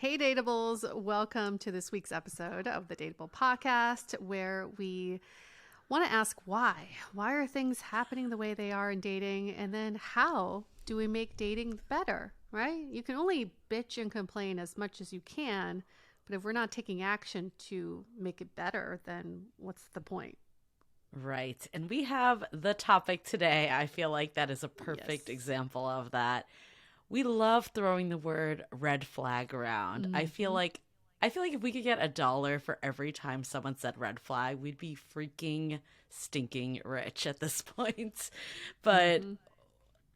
Hey, Dateables. Welcome to this week's episode of the Dateable Podcast, where we want to ask why. Why are things happening the way they are in dating? And then how do we make dating better, right? You can only bitch and complain as much as you can, but if we're not taking action to make it better, then what's the point? Right. And we have the topic today. I feel like that is a perfect example of that. We love throwing the word red flag around. I feel like if we could get $1 for every time someone said red flag, we'd be freaking stinking rich at this point. But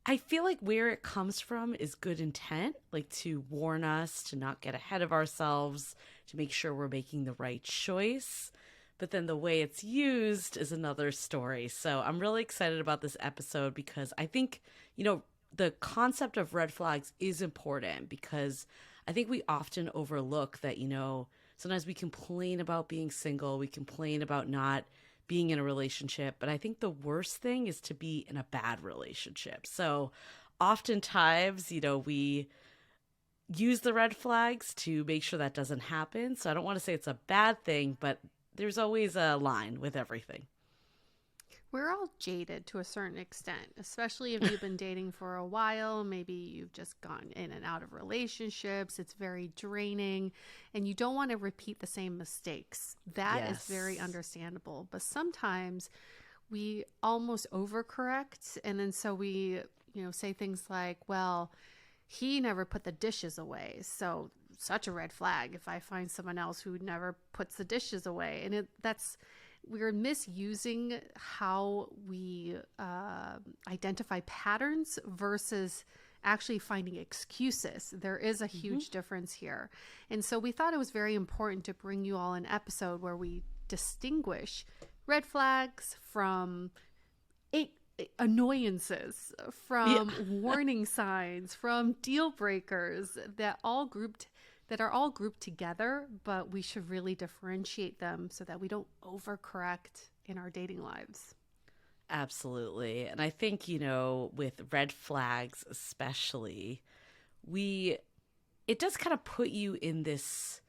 I feel like where it comes from is good intent, like to warn us, to not get ahead of ourselves, to make sure we're making the right choice. But then the way it's used is another story. So I'm really excited about this episode because I think, the concept of red flags is important because I think we often overlook that, sometimes we complain about being single, we complain about not being in a relationship, but I think the worst thing is to be in a bad relationship. So oftentimes, we use the red flags to make sure that doesn't happen. So I don't want to say it's a bad thing, but there's always a line with everything. We're all jaded to a certain extent, especially if you've been dating for a while. Maybe you've just gone in and out of relationships. It's very draining and you don't want to repeat the same mistakes. That is very understandable. But sometimes we almost overcorrect. And then so we, say things like, well, he never put the dishes away. So such a red flag if I find someone else who never puts the dishes away. And we're misusing how we identify patterns versus actually finding excuses. There is a huge difference here. And so we thought it was very important to bring you all an episode where we distinguish red flags from annoyances, from warning signs, from deal breakers that are all grouped together, but we should really differentiate them so that we don't overcorrect in our dating lives. Absolutely. And I think, with red flags especially, it does kind of put you in this,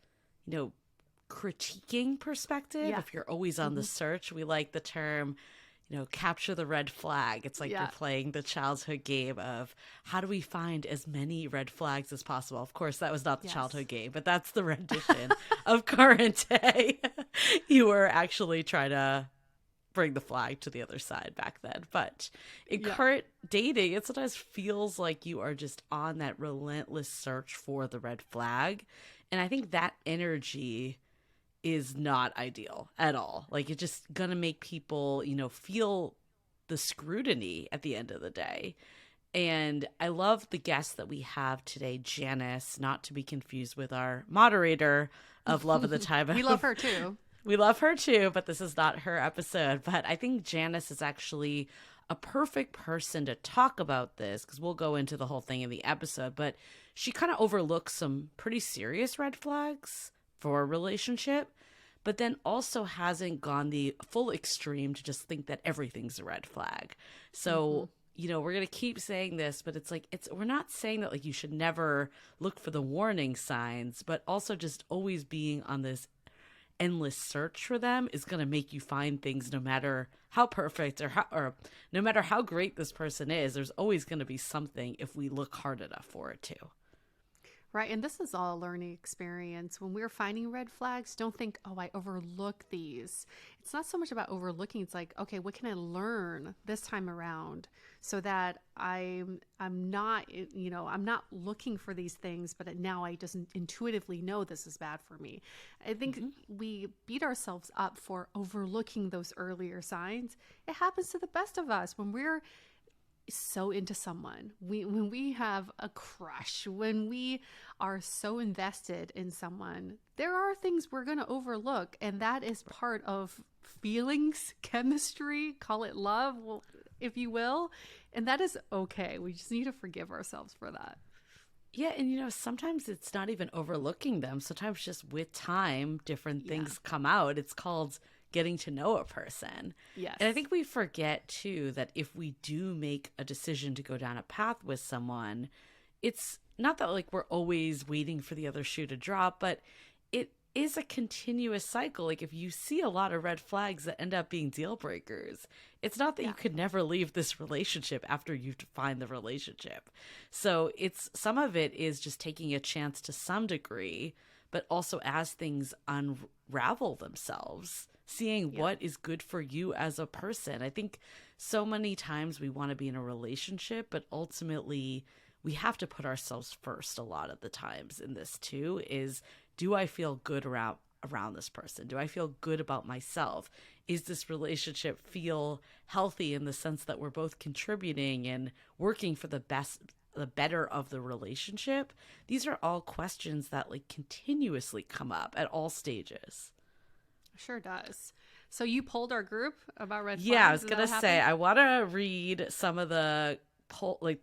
critiquing perspective. Yeah. If you're always on the search, we like the term, capture the red flag. It's like you're playing the childhood game of how do we find as many red flags as possible? Of course, that was not the childhood game, but that's the rendition of current day. You were actually trying to bring the flag to the other side back then. But in current dating, it sometimes feels like you are just on that relentless search for the red flag. And I think that energy is not ideal at all. Like, it's just gonna make people, feel the scrutiny at the end of the day. And I love the guest that we have today, Janice, not to be confused with our moderator of Love of the Time. We love her too. We love her too, but this is not her episode. But I think Janice is actually a perfect person to talk about this because we'll go into the whole thing in the episode. But she kind of overlooks some pretty serious red flags for a relationship, but then also hasn't gone the full extreme to just think that everything's a red flag. So, we're going to keep saying this, but we're not saying that like you should never look for the warning signs, but also just always being on this endless search for them is going to make you find things no matter how perfect or no matter how great this person is. There's always going to be something if we look hard enough for it too. Right. And this is all a learning experience. When we're finding red flags, don't think, oh, I overlook these. It's not so much about overlooking. It's like, okay, what can I learn this time around so that I'm not, I'm not looking for these things, but now I just intuitively know this is bad for me. I think we beat ourselves up for overlooking those earlier signs. It happens to the best of us when we're so into someone, when we have a crush, when we are so invested in someone, there are things we're going to overlook, and that is part of feelings, chemistry, call it love, if you will, and that is okay. We just need to forgive ourselves for that. Yeah, and sometimes it's not even overlooking them. Sometimes just with time, different things come out. It's called getting to know a person. Yes. And I think we forget too that if we do make a decision to go down a path with someone, it's not that like we're always waiting for the other shoe to drop, but it is a continuous cycle. Like if you see a lot of red flags that end up being deal breakers, it's not that you could never leave this relationship after you define the relationship. So it's, some of it is just taking a chance to some degree, but also as things unravel themselves, seeing what is good for you as a person. I think so many times we want to be in a relationship, but ultimately we have to put ourselves first a lot of the times in this too, is, do I feel good around this person? Do I feel good about myself? Is this relationship feel healthy in the sense that we're both contributing and working for the better of the relationship? These are all questions that like continuously come up at all stages. Sure does. So you polled our group about red flags? Yeah, I was going to say, I want to read some of the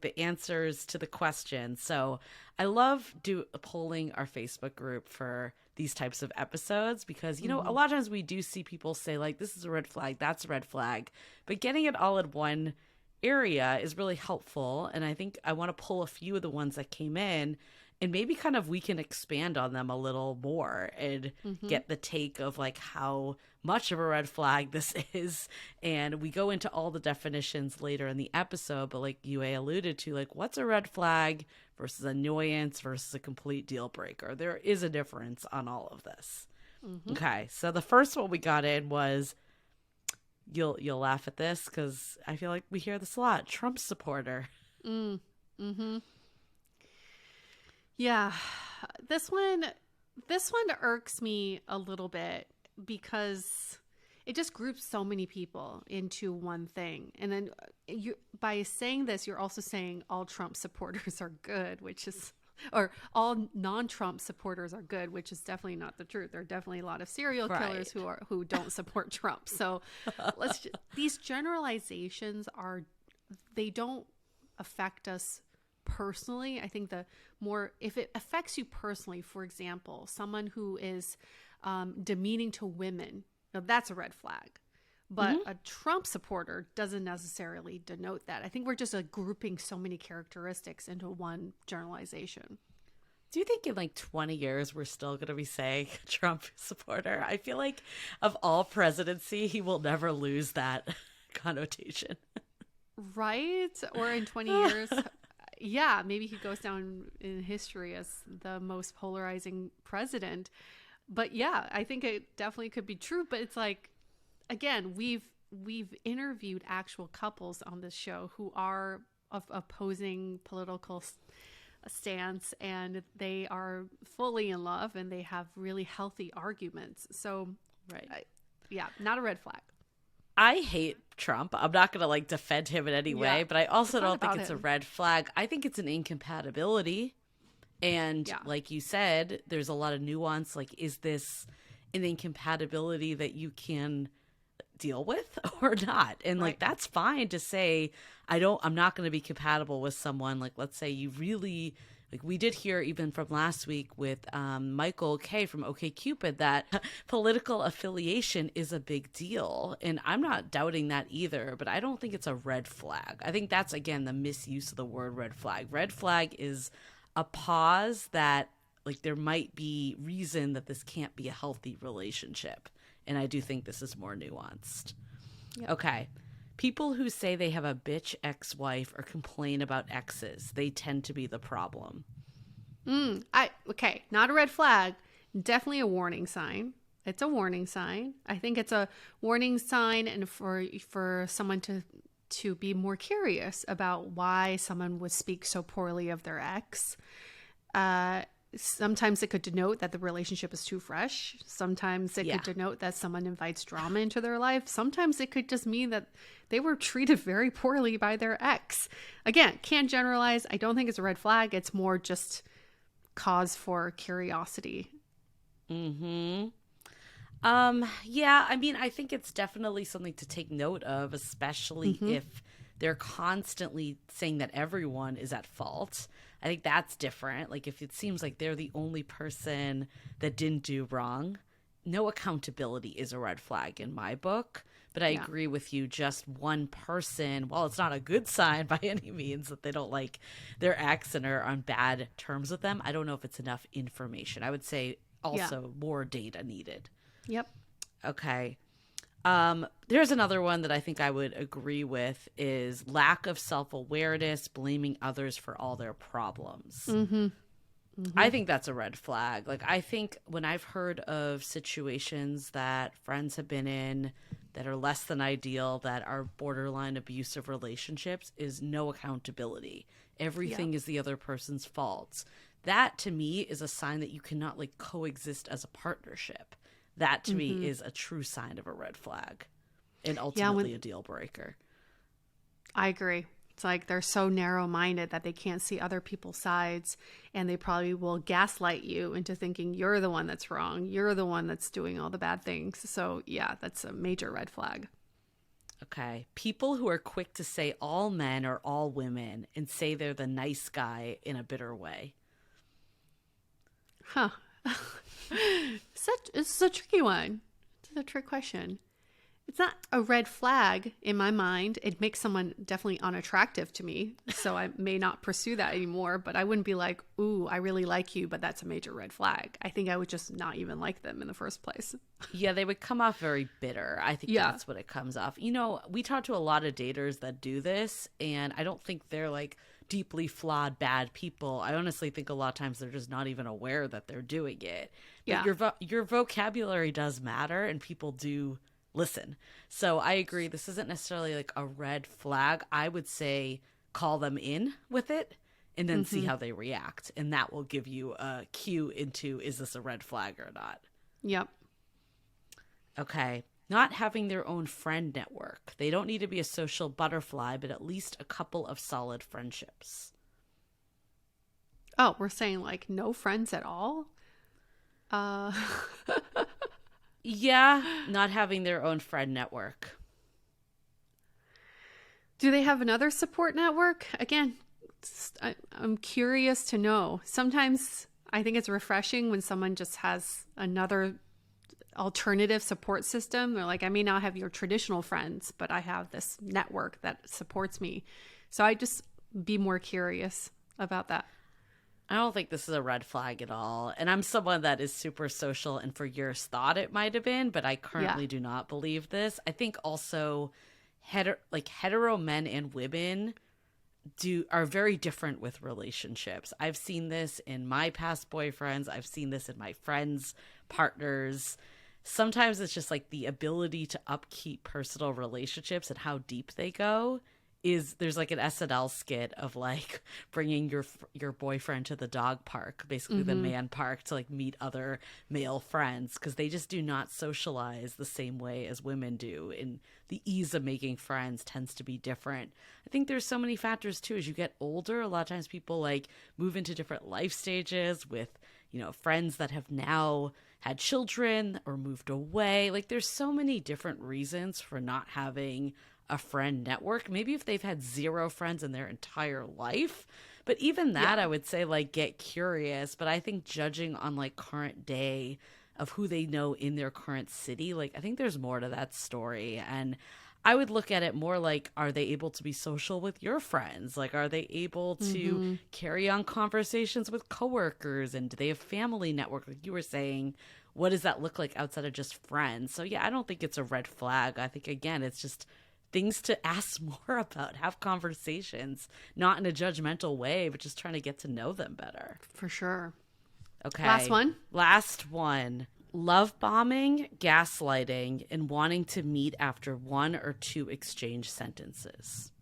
the answers to the questions. So I love polling our Facebook group for these types of episodes because, you know, a lot of times we do see people say like, this is a red flag, that's a red flag, but getting it all in one area is really helpful. And I think I want to pull a few of the ones that came in and maybe kind of we can expand on them a little more and get the take of like how much of a red flag this is. And we go into all the definitions later in the episode, but like Yue alluded to, like what's a red flag versus annoyance versus a complete deal breaker? There is a difference on all of this. Okay, so the first one we got in was, you'll laugh at this because I feel like we hear this a lot, Trump supporter. Yeah, this one irks me a little bit because it just groups so many people into one thing. And then by saying this, you're also saying all Trump supporters are good, which is, or all non-Trump supporters are good, which is definitely not the truth. There are definitely a lot of serial killers who don't support Trump. So these generalizations they don't affect us personally. I think if it affects you personally, for example, someone who is demeaning to women, now that's a red flag. But a Trump supporter doesn't necessarily denote that. I think we're just grouping so many characteristics into one generalization. Do you think in like 20 years we're still going to be saying Trump supporter? I feel like of all presidency, he will never lose that connotation. Right? Or in 20 years, yeah, maybe he goes down in history as the most polarizing president. But yeah, I think it definitely could be true. But it's like, again, we've interviewed actual couples on this show who are of opposing political stance, and they are fully in love and they have really healthy arguments. So, yeah, not a red flag. I hate Trump. I'm not going to like defend him in any way, but I also don't think it's a red flag. I think it's an incompatibility. And like you said, there's a lot of nuance. Like, is this an incompatibility that you can deal with or not? And like, that's fine to say, I'm not going to be compatible with someone. Like, let's say you really, like we did hear even from last week with Michael K from OkCupid that political affiliation is a big deal. And I'm not doubting that either, but I don't think it's a red flag. I think that's, again, the misuse of the word red flag. Red flag is a pause that like there might be reason that this can't be a healthy relationship. And I do think this is more nuanced. Yep. Okay. People who say they have a bitch ex-wife or complain about exes, they tend to be the problem. Okay, not a red flag. Definitely a warning sign. It's a warning sign. I think it's a warning sign, and for someone to be more curious about why someone would speak so poorly of their ex. Sometimes it could denote that the relationship is too fresh. Sometimes it could denote that someone invites drama into their life. Sometimes it could just mean that they were treated very poorly by their ex. Again, can't generalize. I don't think it's a red flag. It's more just cause for curiosity. Yeah, I mean, I think it's definitely something to take note of, especially if they're constantly saying that everyone is at fault. I think that's different. Like if it seems like they're the only person that didn't do wrong, no accountability is a red flag in my book. But I agree with you, just one person, while it's not a good sign by any means that they don't like their ex and are on bad terms with them, I don't know if it's enough information. I would say also more data needed. Yep. Okay. There's another one that I think I would agree with is lack of self-awareness, blaming others for all their problems. I think that's a red flag. Like, I think when I've heard of situations that friends have been in that are less than ideal, that are borderline abusive relationships, is no accountability. Everything is the other person's fault. That to me is a sign that you cannot like coexist as a partnership. That to me is a true sign of a red flag and ultimately a deal breaker. I agree. It's like they're so narrow-minded that they can't see other people's sides, and they probably will gaslight you into thinking you're the one that's wrong. You're the one that's doing all the bad things. So yeah, that's a major red flag. Okay. People who are quick to say all men are all women and say they're the nice guy in a bitter way. Huh. It's a tricky one. It's a trick question. It's not a red flag in my mind. It makes someone definitely unattractive to me. So I may not pursue that anymore, but I wouldn't be like, ooh, I really like you, but that's a major red flag. I think I would just not even like them in the first place. Yeah, they would come off very bitter. I think that's what it comes off. You know, we talk to a lot of daters that do this, and I don't think they're like deeply flawed, bad people. I honestly think a lot of times they're just not even aware that they're doing it. But your vocabulary does matter, and people do listen. So I agree. This isn't necessarily like a red flag. I would say call them in with it and then see how they react. And that will give you a cue into, is this a red flag or not? Yep. Okay. Not having their own friend network. They don't need to be a social butterfly, but at least a couple of solid friendships. Oh, we're saying like no friends at all? Yeah, not having their own friend network. Do they have another support network? Again, I'm curious to know. Sometimes I think it's refreshing when someone just has another alternative support system. They're like, I may not have your traditional friends, but I have this network that supports me. So I just be more curious about that. I don't think this is a red flag at all. And I'm someone that is super social and for years thought it might have been, but I currently do not believe this. I think also hetero men and women are very different with relationships. I've seen this in my past boyfriends. I've seen this in my friends' partners. Sometimes it's just like the ability to upkeep personal relationships and how deep they go. There's like an SNL skit of like bringing your boyfriend to the dog park, basically the man park, to like meet other male friends, because they just do not socialize the same way as women do, and the ease of making friends tends to be different. I think there's so many factors too. As you get older, a lot of times people like move into different life stages with, you know, friends that have now had children or moved away. Like there's so many different reasons for not having a friend network. Maybe if they've had zero friends in their entire life, but even that, I would say like get curious. But I think judging on like current day of who they know in their current city, like I think there's more to that story. And I would look at it more like, are they able to be social with your friends? Like, are they able to carry on conversations with coworkers? And do they have family network? Like you were saying, what does that look like outside of just friends? So yeah, I don't think it's a red flag. I think again, it's just things to ask more about, have conversations, not in a judgmental way, but just trying to get to know them better. For sure. Okay. Last one. Love bombing, gaslighting, and wanting to meet after one or two exchange sentences.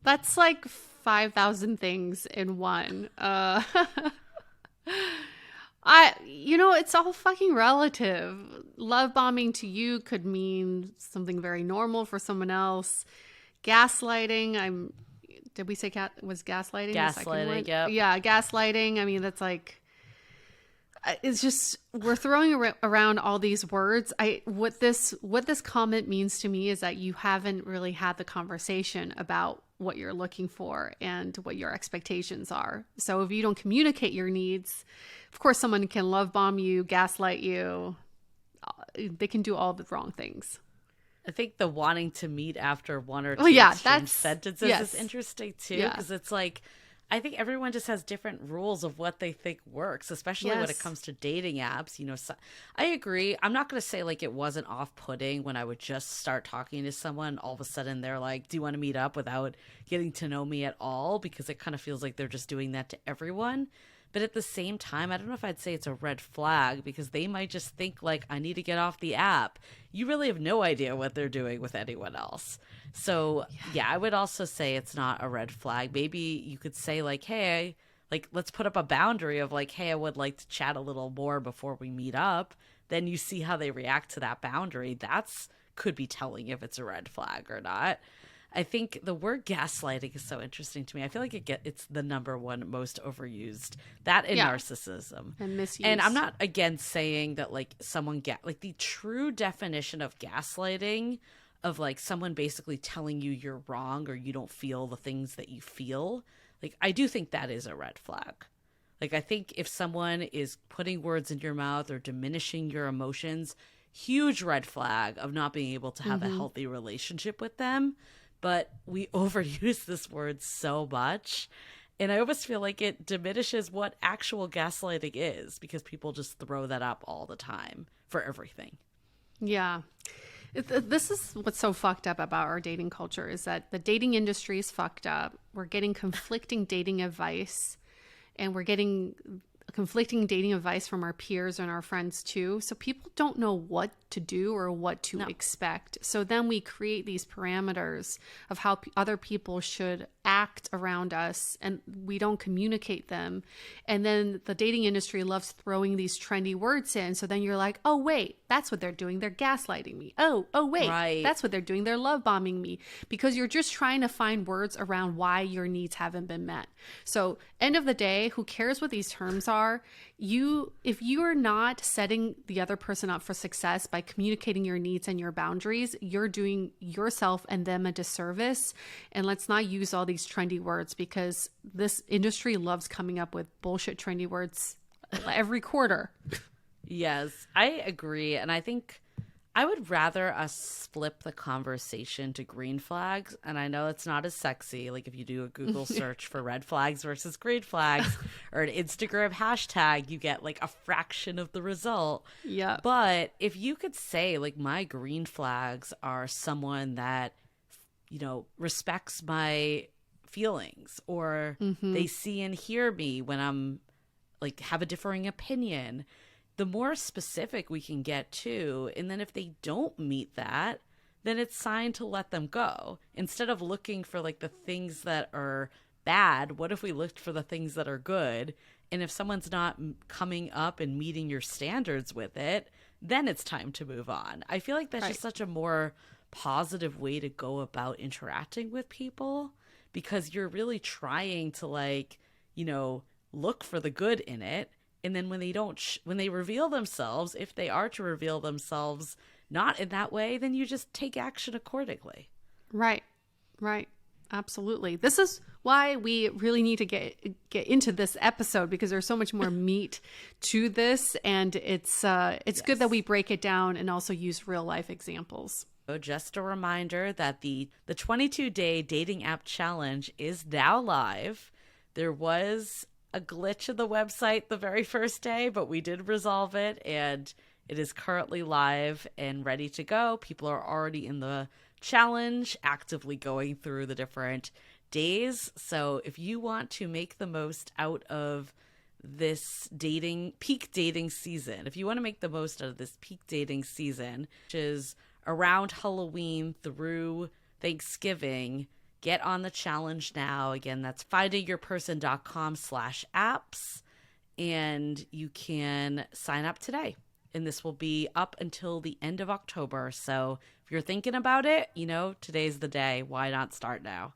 That's like 5,000 things in one. It's all fucking relative. Love bombing to you could mean something very normal for someone else. Gaslighting, did we say was gaslighting? Gaslighting, yep. Yeah, gaslighting. I mean, that's like, it's just, we're throwing around all these words. What this comment means to me is that you haven't really had the conversation about what you're looking for and what your expectations are. So if you don't communicate your needs, of course, someone can love bomb you, gaslight you, all the wrong things. I think the wanting to meet after one or two sentences is interesting too, because it's like, I think everyone just has different rules of what they think works, especially when it comes to dating apps. You know, so, I agree. I'm not going to say like it wasn't off-putting when I would just start talking to someone. All of a sudden they're like, do you want to meet up, without getting to know me at all? Because it kind of feels like they're just doing that to everyone. But at the same time, I don't know if I'd say it's a red flag, because they might just think like, I need to get off the app. You really have no idea what they're doing with anyone else. So yeah, I would also say it's not a red flag. Maybe you could say like, hey, like, let's put up a boundary of like, hey, I would like to chat a little more before we meet up. Then you see how they react to that boundary. That's could be telling if it's a red flag or not. I think the word gaslighting is so interesting to me. I feel like it's the number one most overused. That and narcissism. And misuse. And I'm not, again, saying that like someone like the true definition of gaslighting, of like someone basically telling you you're wrong or you don't feel the things that you feel. Like, I do think that is a red flag. Like, I think if someone is putting words in your mouth or diminishing your emotions, huge red flag of not being able to have a healthy relationship with them. But we overuse this word so much. And I almost feel like it diminishes what actual gaslighting is, because people just throw that up all the time for everything. Yeah. This is what's so fucked up about our dating culture, is that the dating industry is fucked up. We're getting conflicting dating advice, and we're getting conflicting dating advice from our peers and our friends too. So people don't know what to do or what to expect. So then we create these parameters of how other people should act around us, and we don't communicate them. And then the dating industry loves throwing these trendy words in. So then you're like, oh, wait, that's what they're doing. They're gaslighting me. Oh, wait, that's what they're doing. They're love bombing me, because you're just trying to find words around why your needs haven't been met. So end of the day, who cares what these terms are? If you are not setting the other person up for success by communicating your needs and your boundaries, you're doing yourself and them a disservice. And let's not use all these trendy words, because this industry loves coming up with bullshit trendy words every quarter. Yes, I agree. And I think I would rather us flip the conversation to green flags. And I know it's not as sexy. Like if you do a Google search for red flags versus green flags or an Instagram hashtag, you get like a fraction of the result. Yeah. But if you could say like, my green flags are someone that, you know, respects my feelings, or they see and hear me when I'm like have a differing opinion, the more specific we can get to. And then if they don't meet that, then it's time to let them go. Instead of looking for like the things that are bad, what if we looked for the things that are good? And if someone's not coming up and meeting your standards with it, then it's time to move on. I feel like that's just such a more positive way to go about interacting with people, because you're really trying to like, you know, look for the good in it. And then when they don't, when they reveal themselves, if they are to reveal themselves not in that way, then you just take action accordingly. Right. Absolutely. This is why we really need to get into this episode, because there's so much more meat to this, and it's good that we break it down and also use real life examples. So just a reminder that the 22-day dating app challenge is now live. There was a glitch in the website the very first day, but we did resolve it, and it is currently live and ready to go. People are already in the challenge, actively going through the different days. So if you want to make the most out of this peak dating season, if you want to make the most out of this peak dating season, which is around Halloween through Thanksgiving, get on the challenge now. Again, that's findingyourperson.com/apps, and you can sign up today. And this will be up until the end of October. So if you're thinking about it, you know, today's the day. Why not start now?